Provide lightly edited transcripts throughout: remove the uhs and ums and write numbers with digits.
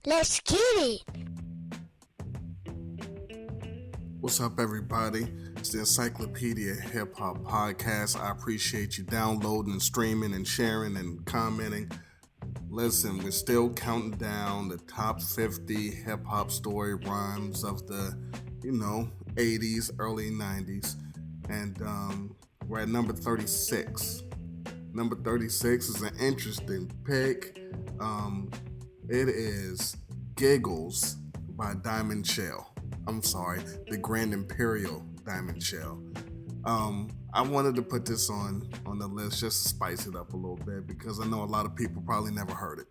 Let's get it. What's up, everybody? It's the Encyclopedia Hip Hop Podcast. I appreciate you downloading and streaming and sharing and commenting. Listen, we're still counting down the top 50 hip hop story rhymes of the, 80s, early 90s. And we're at number 36. Number 36 is an interesting pick. It is Giggles by Diamond Shell. I'm sorry, the Grand Imperial Diamond Shell. I wanted to put this on the list just to spice it up a little bit because I know a lot of people probably never heard it.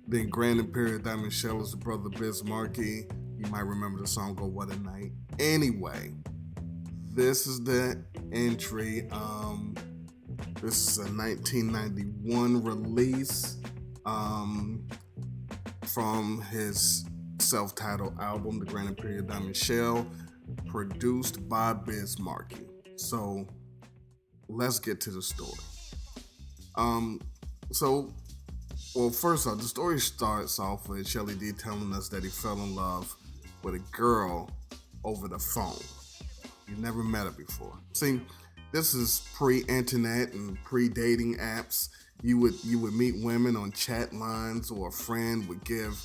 The Grand Imperial Diamond Shell is the brother Biz Markie. You might remember the song Go What a Night. Anyway, this is the entry. This is a 1991 release from his self-titled album, The Grand Imperial Diamond Shell, produced by Biz Markie. So let's get to the story. First off, the story starts off with Shelly D telling us that he fell in love with a girl over the phone. You never met her before. See, this is pre-internet and pre-dating apps. You would meet women on chat lines, or a friend would give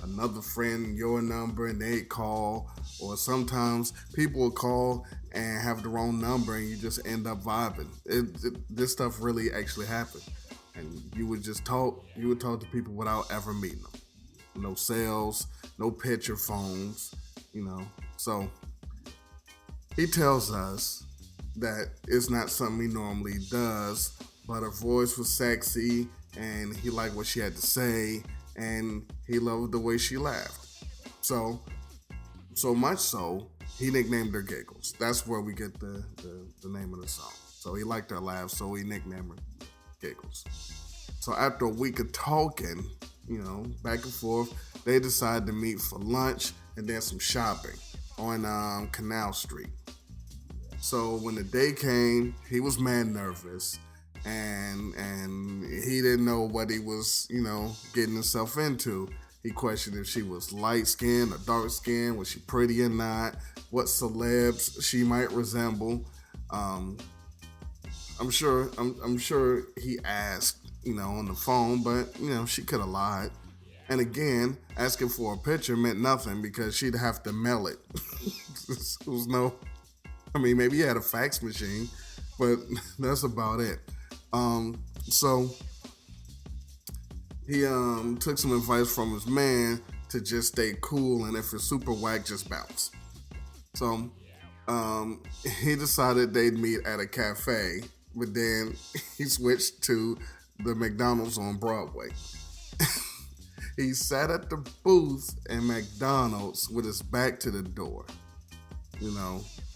another friend your number and they'd call, or sometimes people would call and have the wrong number and you just end up vibing. This stuff really actually happened. And you would talk to people without ever meeting them. No cells, no picture phones, So he tells us that it's not something he normally does, but her voice was sexy and he liked what she had to say and he loved the way she laughed. So much so, he nicknamed her Giggles. That's where we get the name of the song. So he liked her laugh, so he nicknamed her Giggles. So after a week of talking, back and forth, they decided to meet for lunch and then some shopping on Canal Street. So when the day came, he was mad nervous and he didn't know what he was, getting himself into. He questioned if she was light skinned or dark skinned, was she pretty or not, what celebs she might resemble. I'm sure he asked, on the phone, but she could have lied. And again, asking for a picture meant nothing because she'd have to mail it. Maybe he had a fax machine, but that's about it. So he took some advice from his man to just stay cool, and if it's super whack, just bounce. So he decided they'd meet at a cafe, but then he switched to the McDonald's on Broadway. He sat at the booth in McDonald's with his back to the door,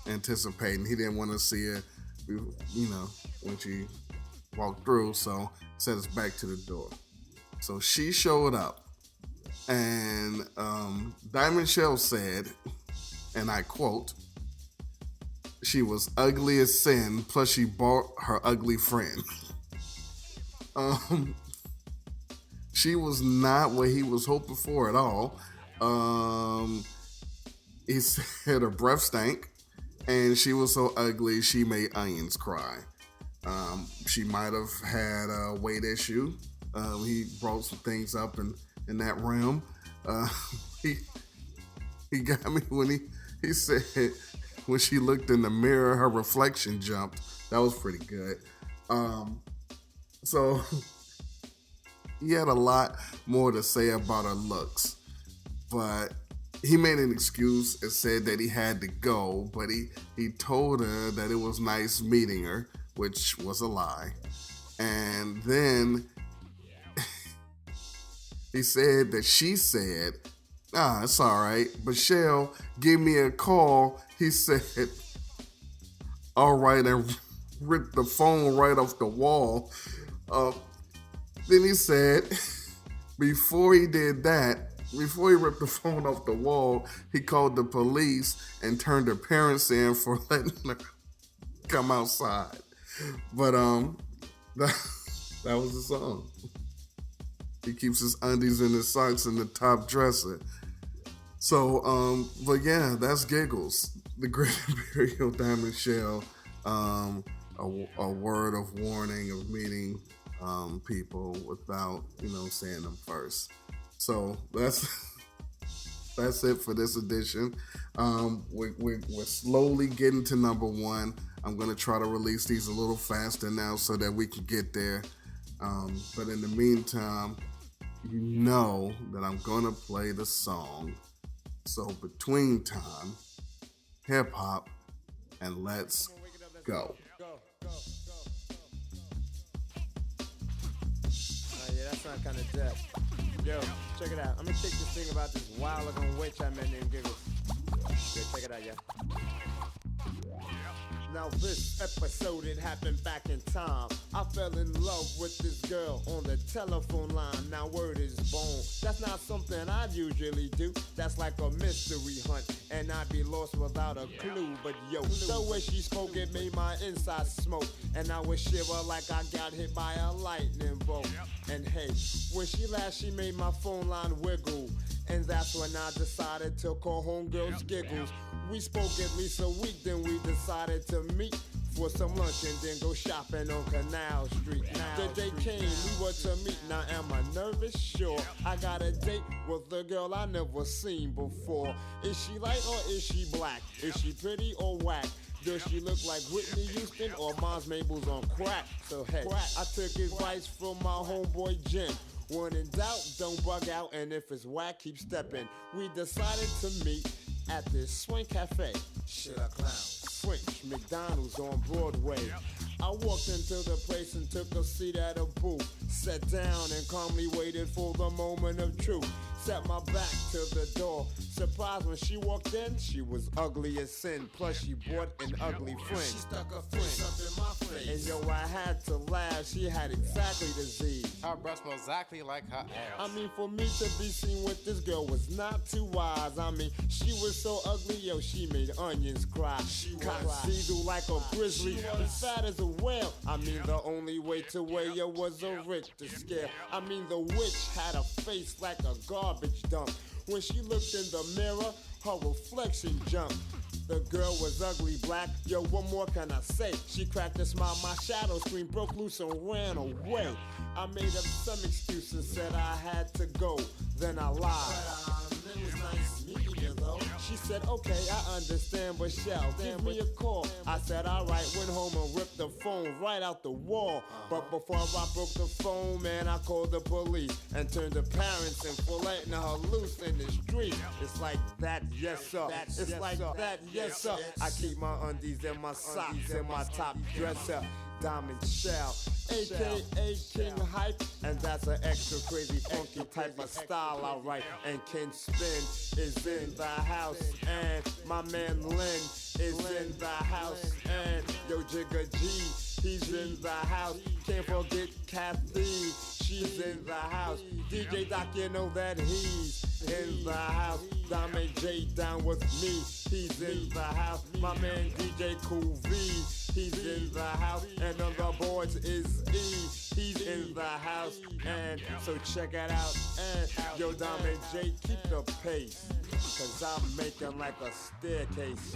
anticipating. He didn't want to see her, when she walked through, so set his back to the door. So she showed up, and Diamond Shell said, and I quote, "She was ugly as sin, plus she bought her ugly friend." She was not what he was hoping for at all. He said her breath stank, and she was so ugly she made onions cry. She might have had a weight issue. He brought some things up in that realm. He got me when he said when she looked in the mirror, her reflection jumped. That was pretty good. So he had a lot more to say about her looks, but he made an excuse and said that he had to go, but he told her that it was nice meeting her, which was a lie. And then he said that she said, it's all right, but Shell, give me a call. He said, all right, and ripped the phone right off the wall. Then he said, before he did that, before he ripped the phone off the wall, he called the police and turned her parents in for letting her come outside. But that, that was the song. He keeps his undies and his socks in the top dresser. So, but yeah, that's Giggles, the Great Imperial Diamond Shell. A word of warning of meeting people without, saying them first. So that's it for this edition. We're slowly getting to number one. I'm going to try to release these a little faster now so that we can get there. But in the meantime, you know that I'm going to play the song. So between time, hip hop, and let's go. Yeah, that sounds kind of deaf. Yo, check it out. I'm gonna take this thing about this wild-looking witch I met named Giggles. Yeah, check it out, yeah. Now this episode, it happened back in time. I fell in love with this girl on the telephone line. Now word is born. That's not something I'd usually do. That's like a mystery hunt, and I'd be lost without a clue. But yo, the way she spoke, it made my inside smoke, and I would shiver like I got hit by a lightning bolt. And hey, when she laughed, she made my phone line wiggle, and that's when I decided to call homegirls Giggles. We spoke at least a week, then we decided to meet for some lunch and then go shopping on Canal Street. The day came, we were to meet. Now am I nervous? Sure. I got a date with a girl I never seen before. Is she light or is she black? Is she pretty or whack? Does she look like Whitney Houston or Mars Mabel's on crack? So hey, I took advice from my homeboy Jim. When in doubt, don't bug out, and if it's whack, keep stepping. We decided to meet at this swing cafe. Shit, a clown. French McDonald's on Broadway. I walked into the place and took a seat at a booth. Sat down and calmly waited for the moment of truth. Set my back to the door. Surprised when she walked in, she was ugly as sin. Plus she brought an ugly friend. She stuck her face up in my face. And yo, I had to laugh. She had exactly the Z. Her breath smells exactly like her ass. I mean, for me to be seen with this girl was not too wise. I mean, she was so ugly, yo, she made onions cry. She got see-through like a grizzly, as fat as a whale. I mean, the only way to weigh her was a Richter scale. I mean, the witch had a face like a garbage dump. When she looked in the mirror, her reflection jumped. The girl was ugly black, yo, what more can I say? She cracked a smile, my shadow screen broke loose and ran away. I made up some excuse and said I had to go, then I lied. It was nice meeting you though. She said, okay, I understand, but shall give me a call. I said, alright, went home and ripped the phone right out the wall. But before I broke the phone, man, I called the police and turned the parents and for letting her loose in the street. It's like that, yes sir. It's like that, yes sir. I keep my undies and my socks and my top dresser. Diamond Shell, aka King Hype, and that's an extra crazy funky type of style I write. And Ken Spin is in the house, and my man Lynn is in the house, and yo Jigga G, he's in the house. Can't forget Kathy, she's in the house. DJ Doc, you know that he's in the house. Diamond J down with me, he's in the house. My man DJ Cool V, he's in the house. And on the boards is E, he's in the house. And so check it out, and yo Diamond J, keep the pace, cause I'm making like a staircase.